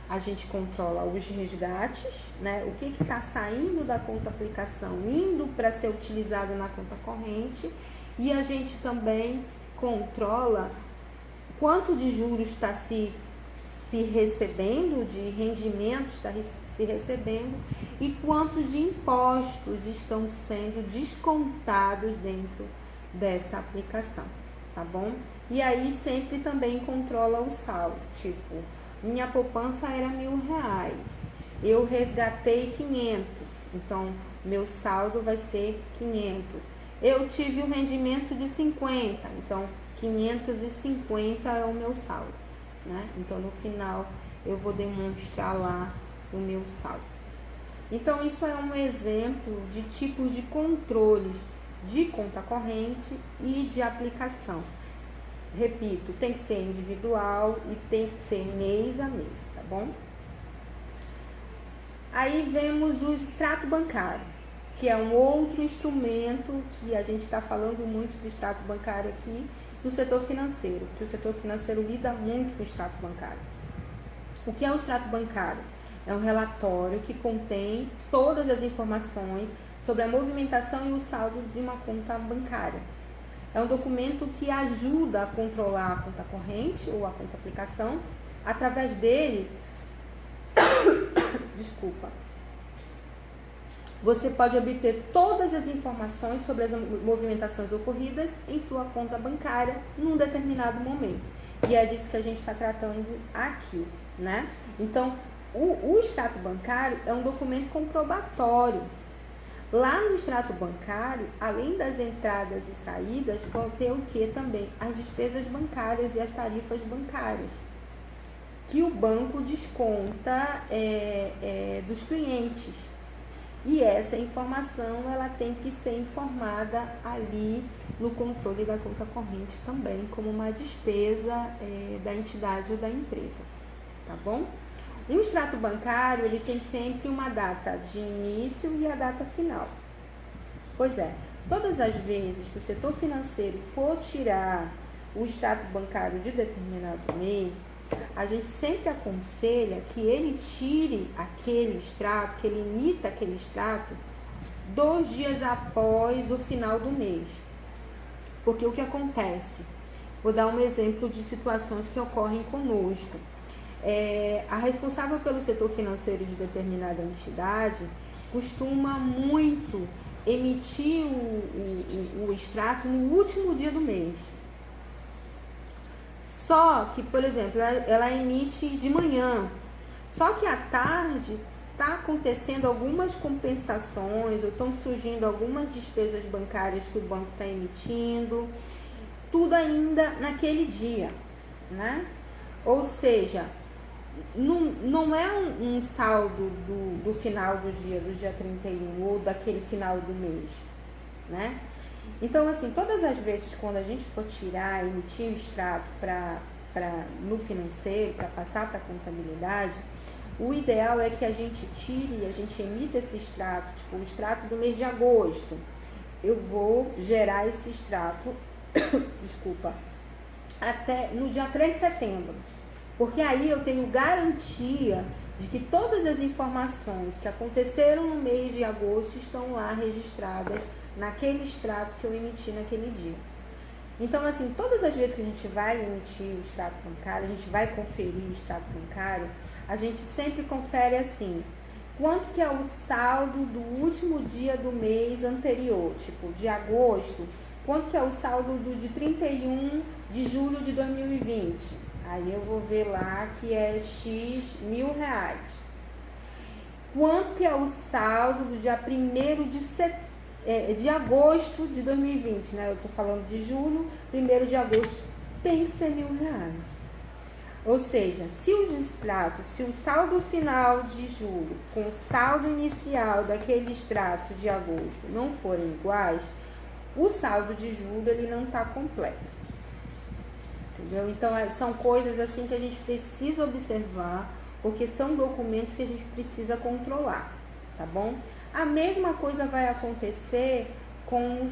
S1: A gente controla os resgates, né? O que está saindo da conta aplicação, indo para ser utilizado na conta corrente, e a gente também controla quanto de juros está se recebendo, de rendimento está se recebendo, e quantos de impostos estão sendo descontados dentro dessa aplicação, tá bom? E aí sempre também controla o saldo, tipo, minha poupança era R$1.000, eu resgatei 500, então meu saldo vai ser 500. Eu tive um rendimento de 50, então 550 é o meu saldo, né? Então no final eu vou demonstrar lá o meu saldo. Então isso é um exemplo de tipos de controles de conta corrente e de aplicação. Repito, tem que ser individual e tem que ser mês a mês, tá bom? Aí vemos o extrato bancário, que é um outro instrumento que a gente está falando muito do extrato bancário aqui, do setor financeiro, porque o setor financeiro lida muito com o extrato bancário. O que é o extrato bancário? É um relatório que contém todas as informações sobre a movimentação e o saldo de uma conta bancária. É um documento que ajuda a controlar a conta corrente ou a conta aplicação. Através dele, você pode obter todas as informações sobre as movimentações ocorridas em sua conta bancária num determinado momento. E é disso que a gente está tratando aqui, né? Então, o extrato bancário é um documento comprobatório. Lá no extrato bancário, além das entradas e saídas, vão ter o que também? As despesas bancárias e as tarifas bancárias, que o banco desconta dos clientes. E essa informação ela tem que ser informada ali no controle da conta corrente também, como uma despesa da entidade ou da empresa, tá bom? Um extrato bancário, ele tem sempre uma data de início e a data final. Pois é, todas as vezes que o setor financeiro for tirar o extrato bancário de determinado mês, a gente sempre aconselha que ele tire aquele extrato, que ele emita aquele extrato 2 dias após o final do mês. Porque o que acontece? Vou dar um exemplo de situações que ocorrem conosco. A responsável pelo setor financeiro de determinada entidade costuma muito emitir o extrato no último dia do mês. Só que, por exemplo, ela emite de manhã. Só que à tarde está acontecendo algumas compensações ou estão surgindo algumas despesas bancárias que o banco está emitindo. Tudo ainda naquele dia, né? Ou seja, não é um saldo do final do dia 31 ou daquele final do mês, né? Então, assim, todas as vezes quando a gente for tirar, emitir o extrato no financeiro, para passar para a contabilidade, o ideal é que a gente tire, a gente emita esse extrato, tipo o extrato do mês de agosto. Eu vou gerar esse extrato, desculpa, até no dia 3 de setembro. Porque aí eu tenho garantia de que todas as informações que aconteceram no mês de agosto estão lá registradas naquele extrato que eu emiti naquele dia. Então, assim, todas as vezes que a gente vai emitir o extrato bancário, a gente vai conferir o extrato bancário, a gente sempre confere assim, quanto que é o saldo do último dia do mês anterior, tipo, de agosto, quanto que é o saldo de 31 de julho de 2020. Aí eu vou ver lá que é X R$1.000. Quanto que é o saldo do dia 1º de agosto de 2020, né? Eu tô falando de julho, 1º de agosto tem que ser R$1.000. Ou seja, se os extratos, se o saldo final de julho com o saldo inicial daquele extrato de agosto não forem iguais, o saldo de julho ele não está completo. Entendeu? Então, são coisas assim que a gente precisa observar, porque são documentos que a gente precisa controlar, tá bom? A mesma coisa vai acontecer com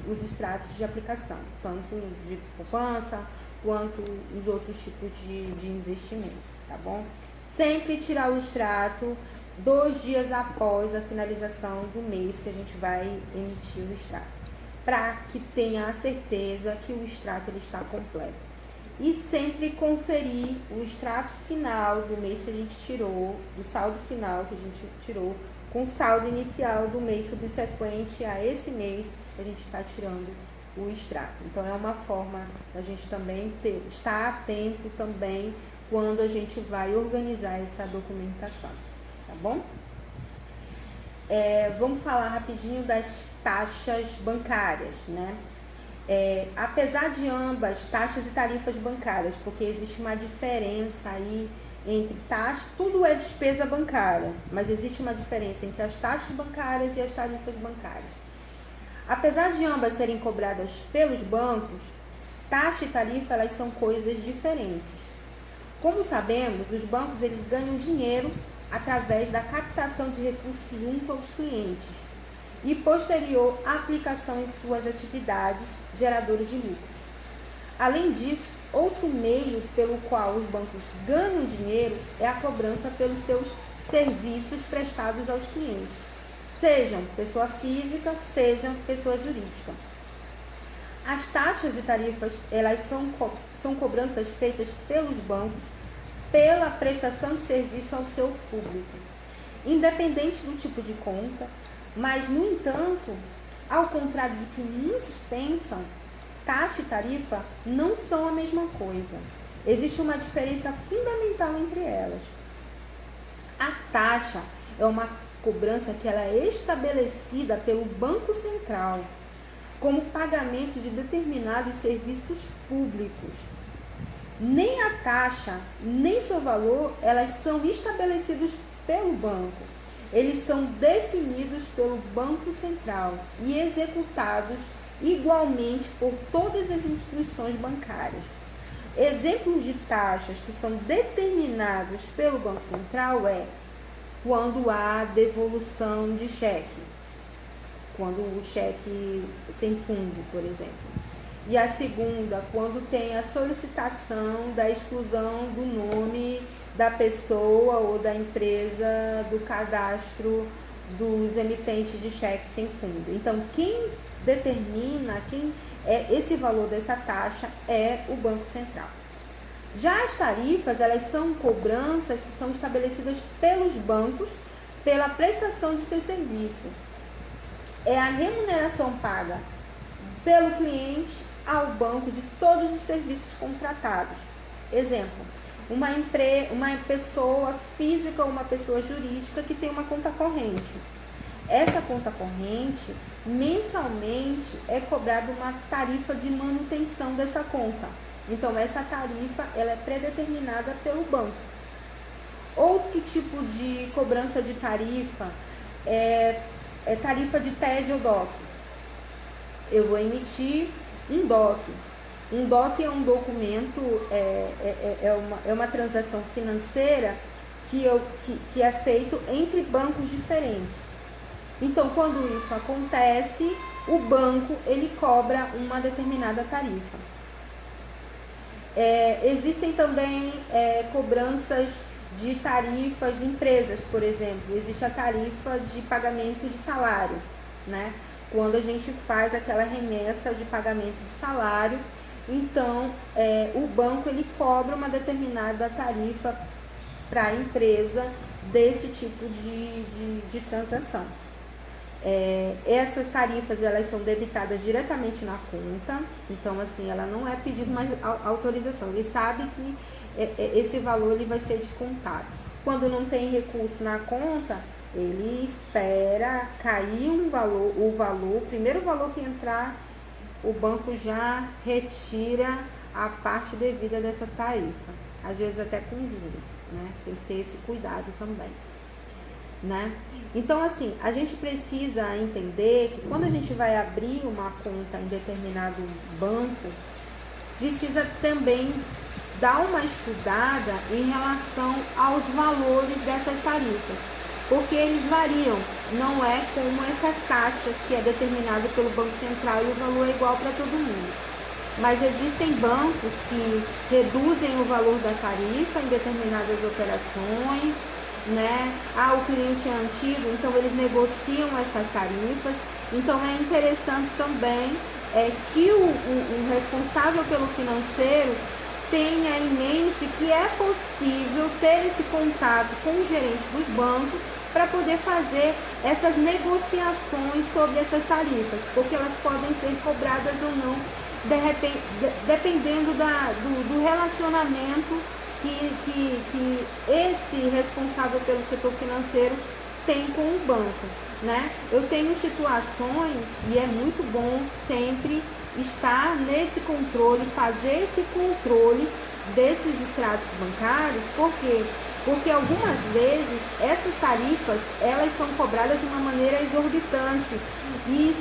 S1: os extratos de aplicação, tanto de poupança quanto os outros tipos de investimento, tá bom? Sempre tirar o extrato 2 dias após a finalização do mês que a gente vai emitir o extrato, para que tenha a certeza que o extrato ele está completo. E sempre conferir o extrato final do mês que a gente tirou, do saldo final que a gente tirou, com o saldo inicial do mês subsequente a esse mês que a gente está tirando o extrato. Então, é uma forma da gente também estar atento também quando a gente vai organizar essa documentação, tá bom? Vamos falar rapidinho das taxas bancárias, né? Apesar de ambas taxas e tarifas bancárias, porque existe uma diferença aí entre taxas, tudo é despesa bancária, mas existe uma diferença entre as taxas bancárias e as tarifas bancárias. Apesar de ambas serem cobradas pelos bancos, taxa e tarifa elas são coisas diferentes. Como sabemos, os bancos eles ganham dinheiro através da captação de recursos junto aos clientes e posterior aplicação em suas atividades geradoras de lucros. Além disso, outro meio pelo qual os bancos ganham dinheiro é a cobrança pelos seus serviços prestados aos clientes, sejam pessoa física, sejam pessoa jurídica. As taxas e tarifas, elas são cobranças feitas pelos bancos pela prestação de serviço ao seu público, independente do tipo de conta, mas, no entanto, ao contrário do que muitos pensam, taxa e tarifa não são a mesma coisa. Existe uma diferença fundamental entre elas. A taxa é uma cobrança que ela é estabelecida pelo Banco Central como pagamento de determinados serviços públicos. Nem a taxa, nem seu valor, elas são estabelecidos pelo banco. Eles são definidos pelo Banco Central e executados igualmente por todas as instituições bancárias. Exemplos de taxas que são determinados pelo Banco Central é quando há devolução de cheque, quando o cheque sem fundo, por exemplo. E a segunda, quando tem a solicitação da exclusão do nome da pessoa ou da empresa do cadastro dos emitentes de cheque sem fundo. Então, quem determina esse valor dessa taxa é o Banco Central. Já as tarifas, elas são cobranças que são estabelecidas pelos bancos pela prestação de seus serviços. É a remuneração paga pelo cliente ao banco de todos os serviços contratados. Exemplo, uma pessoa física ou uma pessoa jurídica que tem uma conta corrente. Essa conta corrente, mensalmente, é cobrada uma tarifa de manutenção dessa conta. Então, essa tarifa ela é predeterminada pelo banco. Outro tipo de cobrança de tarifa é tarifa de TED ou DOC. Eu vou emitir um DOC. Um DOC é um documento, é uma transação financeira que é feito entre bancos diferentes. Então, quando isso acontece, o banco ele cobra uma determinada tarifa. Existem também cobranças de tarifas de empresas, por exemplo. Existe a tarifa de pagamento de salário, né? Quando a gente faz aquela remessa de pagamento de salário, então o banco ele cobra uma determinada tarifa para a empresa desse tipo de transação. Essas tarifas elas são debitadas diretamente na conta, então assim, ela não é pedido mais autorização, ele sabe que esse valor ele vai ser descontado. Quando não tem recurso na conta, ele espera cair o primeiro valor que entrar, o banco já retira a parte devida dessa tarifa, às vezes até com juros, né? Tem que ter esse cuidado também, né? Então, assim, a gente precisa entender que quando a gente vai abrir uma conta em determinado banco, precisa também dar uma estudada em relação aos valores dessas tarifas, porque eles variam, não é como essas taxas que é determinado pelo Banco Central e o valor é igual para todo mundo. Mas existem bancos que reduzem o valor da tarifa em determinadas operações, né? O cliente é antigo, então eles negociam essas tarifas. Então é interessante também que o responsável pelo financeiro tenha em mente que é possível ter esse contato com o gerente dos bancos para poder fazer essas negociações sobre essas tarifas, porque elas podem ser cobradas ou não, de repente, dependendo do relacionamento que esse responsável pelo setor financeiro tem com o banco, né? Eu tenho situações, e é muito bom sempre estar nesse controle, fazer esse controle desses extratos bancários, porque algumas vezes essas tarifas elas são cobradas de uma maneira exorbitante e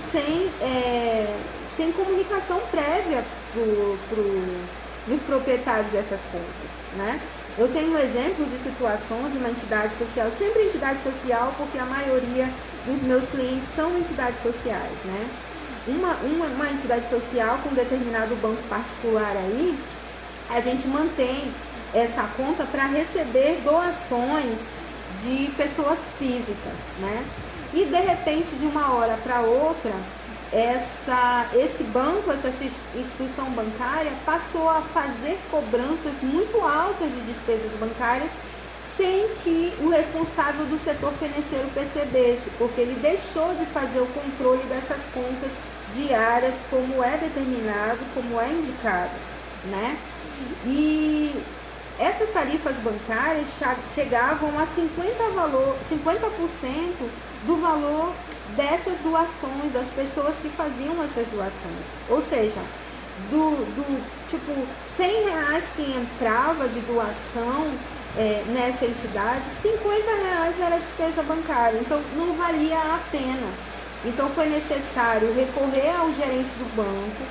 S1: sem comunicação prévia para os proprietários dessas contas, né? Eu tenho um exemplo de situação de uma entidade social, sempre entidade social, porque a maioria dos meus clientes são entidades sociais, né? Uma entidade social com determinado banco particular aí, a gente mantém essa conta para receber doações de pessoas físicas, né? E de repente, de uma hora para outra, esse banco, essa instituição bancária passou a fazer cobranças muito altas de despesas bancárias sem que o responsável do setor financeiro percebesse, porque ele deixou de fazer o controle dessas contas diárias como é determinado, como é indicado, né? E essas tarifas bancárias chegavam a 50% do valor dessas doações, das pessoas que faziam essas doações. Ou seja, tipo, R$100 que entrava de doação nessa entidade, R$50 era despesa bancária, então não valia a pena. Então foi necessário recorrer ao gerente do banco,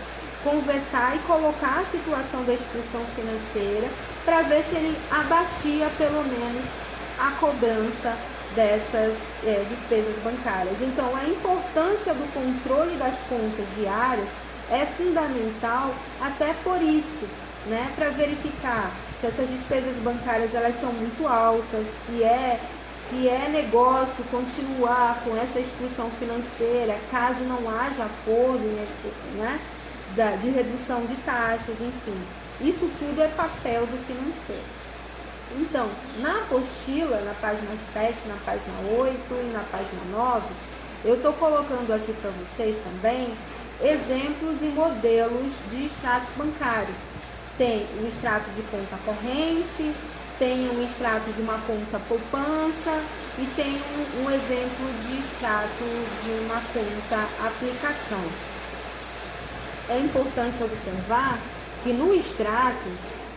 S1: conversar e colocar a situação da instituição financeira para ver se ele abatia pelo menos a cobrança dessas despesas bancárias. Então a importância do controle das contas diárias é fundamental até por isso, né, para verificar se essas despesas bancárias elas estão muito altas, se é negócio continuar com essa instituição financeira, caso não haja acordo, né, de redução de taxas, enfim. Isso tudo é papel do financeiro. Então, na apostila, na página 7, na página 8 e na página 9, eu estou colocando aqui para vocês também exemplos e modelos de extratos bancários. Tem o extrato de conta corrente, tem um extrato de uma conta poupança e tem um exemplo de extrato de uma conta aplicação. É importante observar que no extrato,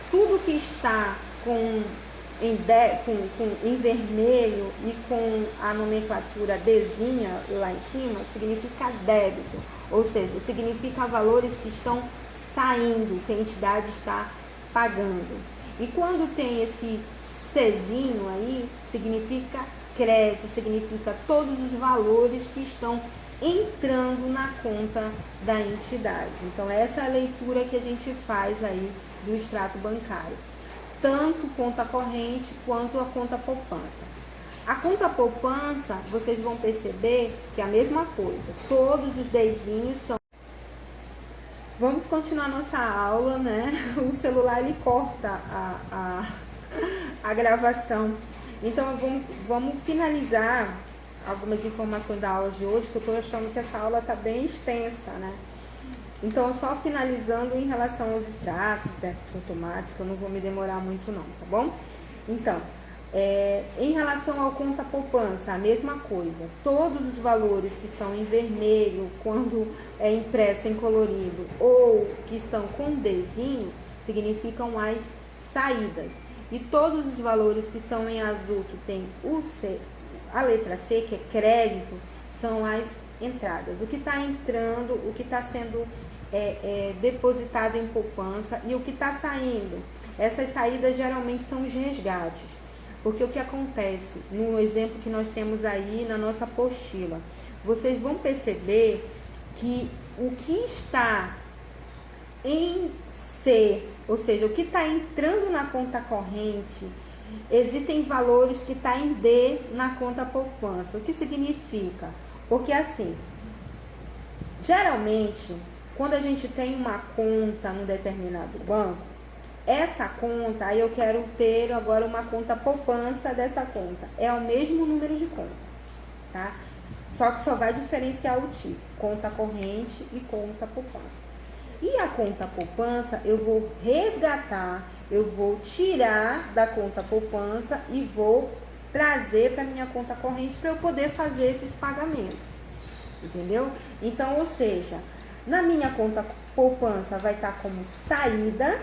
S1: tudo que está em vermelho e com a nomenclatura Dzinha lá em cima, significa débito, ou seja, significa valores que estão saindo, que a entidade está pagando. E quando tem esse Czinho aí, significa crédito, significa todos os valores que estão entrando na conta da entidade. Então essa é a leitura que a gente faz aí do extrato bancário, tanto conta corrente quanto a conta poupança. A conta poupança, vocês vão perceber que é a mesma coisa, todos os dezinhos são... Vamos continuar nossa aula, né? O celular ele corta a gravação. Então vamos finalizar algumas informações da aula de hoje, que eu estou achando que essa aula está bem extensa, né? Então, só finalizando em relação aos extratos, técnica automática, eu não vou me demorar muito não, tá bom? Então, em relação ao conta poupança, a mesma coisa. Todos os valores que estão em vermelho, quando é impresso em colorido, ou que estão com Dzinho, significam as saídas. E todos os valores que estão em azul, que tem a letra C, que é crédito, são as entradas. O que está entrando, o que está sendo depositado em poupança e o que está saindo. Essas saídas geralmente são os resgates. Porque o que acontece, no exemplo que nós temos aí na nossa apostila, vocês vão perceber que o que está em C, ou seja, o que está entrando na conta corrente, existem valores que estão em D na conta poupança. O que significa? Porque assim, geralmente, quando a gente tem uma conta num determinado banco, essa conta, aí eu quero ter agora uma conta poupança dessa conta, é o mesmo número de conta, tá? Só que só vai diferenciar o tipo, conta corrente e conta poupança. E a conta poupança eu vou resgatar, eu vou tirar da conta poupança e vou trazer para minha conta corrente para eu poder fazer esses pagamentos, entendeu? Então, ou seja, na minha conta poupança vai estar como saída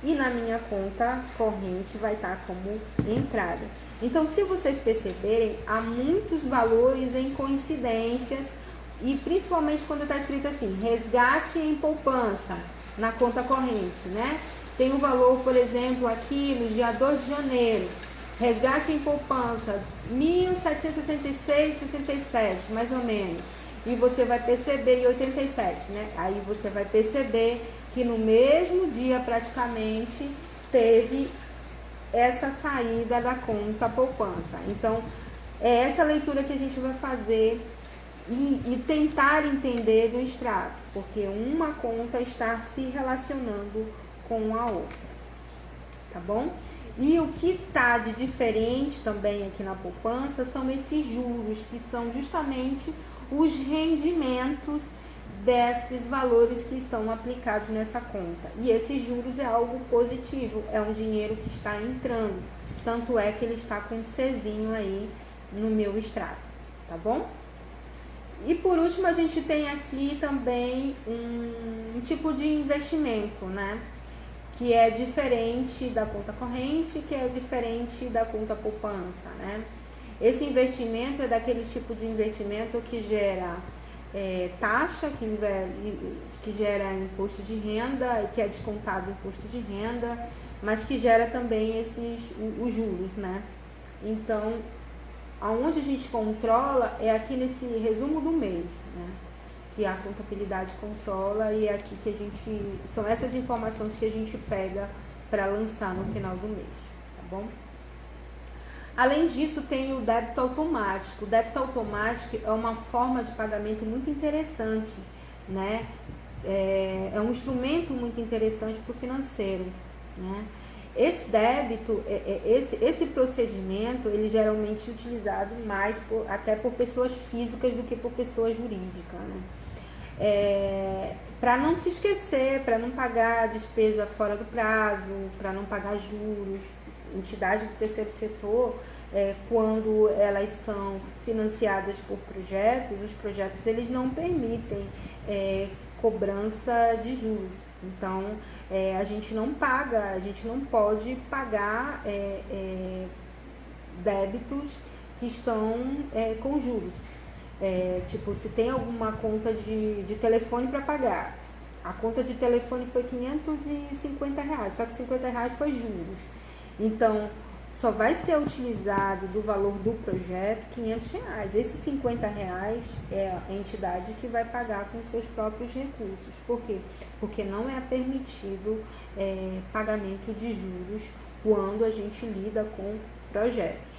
S1: e na minha conta corrente vai estar como entrada. Então, se vocês perceberem, há muitos valores em coincidências e principalmente quando está escrito assim, resgate em poupança na conta corrente, né? Tem um valor, por exemplo, aqui no dia 2 de janeiro, resgate em poupança, 1.766,67, mais ou menos. E você vai perceber, em 87, né? Aí você vai perceber que no mesmo dia, praticamente, teve essa saída da conta poupança. Então, é essa leitura que a gente vai fazer e tentar entender do extrato, porque uma conta está se relacionando com a outra, tá bom? E o que está de diferente também aqui na poupança são esses juros, que são justamente os rendimentos desses valores que estão aplicados nessa conta. E esses juros é algo positivo, é um dinheiro que está entrando, tanto é que ele está com um Czinho aí no meu extrato, tá bom? E por último, a gente tem aqui também um tipo de investimento, né? Que é diferente da conta corrente, que é diferente da conta poupança, né? Esse investimento é daquele tipo de investimento que gera taxa, que gera imposto de renda, que é descontado o imposto de renda, mas que gera também os juros, né? Então, aonde a gente controla é aqui nesse resumo do mês, né? Que a contabilidade controla, e é aqui que são essas informações que a gente pega para lançar no final do mês, tá bom? Além disso, tem o débito automático. O débito automático é uma forma de pagamento muito interessante, né? É um instrumento muito interessante para o financeiro, né? Esse débito, esse procedimento, ele geralmente é utilizado mais até por pessoas físicas do que por pessoas jurídicas, né? Para não se esquecer, para não pagar despesa fora do prazo, para não pagar juros. Entidades do terceiro setor, quando elas são financiadas por projetos, os projetos eles não permitem cobrança de juros. Então, a gente não pode pagar débitos que estão com juros. Tipo, se tem alguma conta de telefone para pagar, a conta de telefone foi R$550, só que R$50 foi juros. Então, só vai ser utilizado do valor do projeto R$500. Esses R$50 é a entidade que vai pagar com seus próprios recursos. Por quê? Porque não é permitido pagamento de juros quando a gente lida com projetos,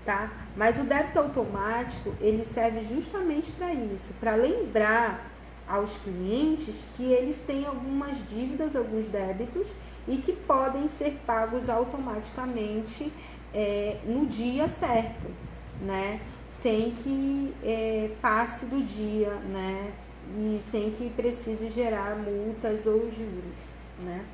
S1: tá? Mas o débito automático, ele serve justamente para isso, para lembrar aos clientes que eles têm algumas dívidas, alguns débitos, e que podem ser pagos automaticamente no dia certo, né? Sem que passe do dia, né? E sem que precise gerar multas ou juros, né?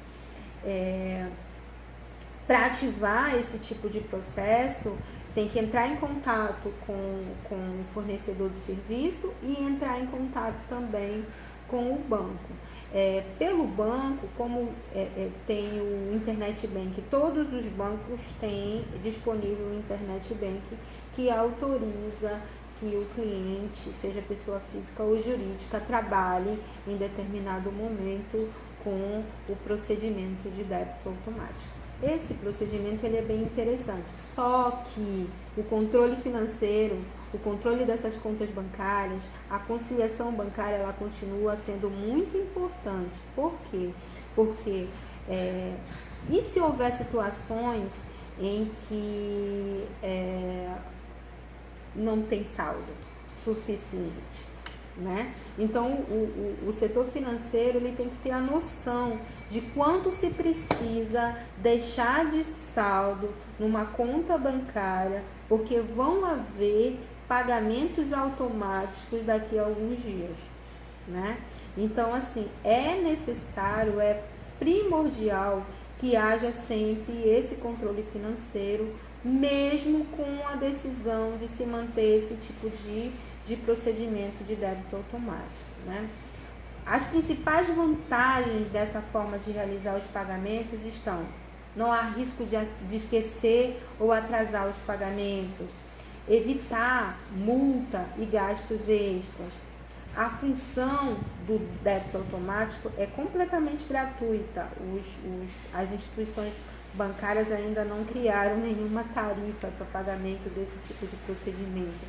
S1: Para ativar esse tipo de processo, tem que entrar em contato com o fornecedor do serviço e entrar em contato também com o banco. Pelo banco, como tem o Internet Bank, todos os bancos têm disponível o Internet Bank, que autoriza que o cliente, seja pessoa física ou jurídica, trabalhe em determinado momento com o procedimento de débito automático. Esse procedimento ele é bem interessante, só que o controle financeiro, o controle dessas contas bancárias, a conciliação bancária, ela continua sendo muito importante. Por quê? Porque e se houver situações em que não tem saldo suficiente, né? Então, o setor financeiro ele tem que ter a noção de quanto se precisa deixar de saldo numa conta bancária, porque vão haver pagamentos automáticos daqui a alguns dias, né? Então, assim, é necessário, é primordial que haja sempre esse controle financeiro, mesmo com a decisão de se manter esse tipo de procedimento de débito automático, né? As principais vantagens dessa forma de realizar os pagamentos estão: não há risco de esquecer ou atrasar os pagamentos, evitar multa e gastos extras. A função do débito automático é completamente gratuita. As instituições bancárias ainda não criaram nenhuma tarifa para pagamento desse tipo de procedimento.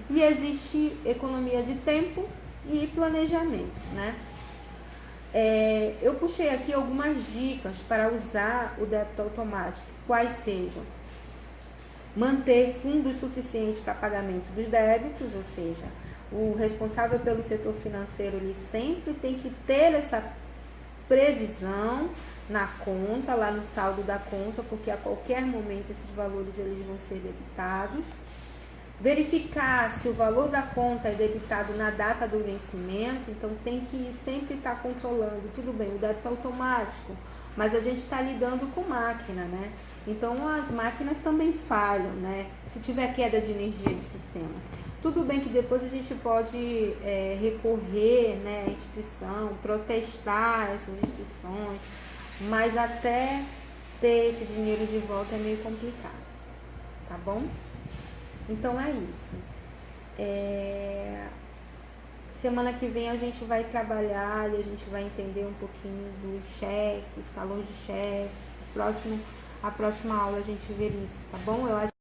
S1: E existe economia de tempo e planejamento, né? Eu puxei aqui algumas dicas para usar o débito automático, quais sejam: manter fundos suficientes para pagamento dos débitos, ou seja, o responsável pelo setor financeiro ele sempre tem que ter essa previsão na conta, lá no saldo da conta, porque a qualquer momento esses valores eles vão ser debitados. verificar se o valor da conta é debitado na data do vencimento, então tem que sempre estar controlando. Tudo bem, o débito é automático, mas a gente está lidando com máquina, né? Então as máquinas também falham, né? Se tiver queda de energia de sistema. Tudo bem que depois a gente pode recorrer, né, à instituição, protestar essas instituições, mas até ter esse dinheiro de volta é meio complicado, tá bom? Então é isso. Semana que vem a gente vai trabalhar e a gente vai entender um pouquinho dos cheques, talões de cheques. A próxima aula a gente vê isso, tá bom? Eu acho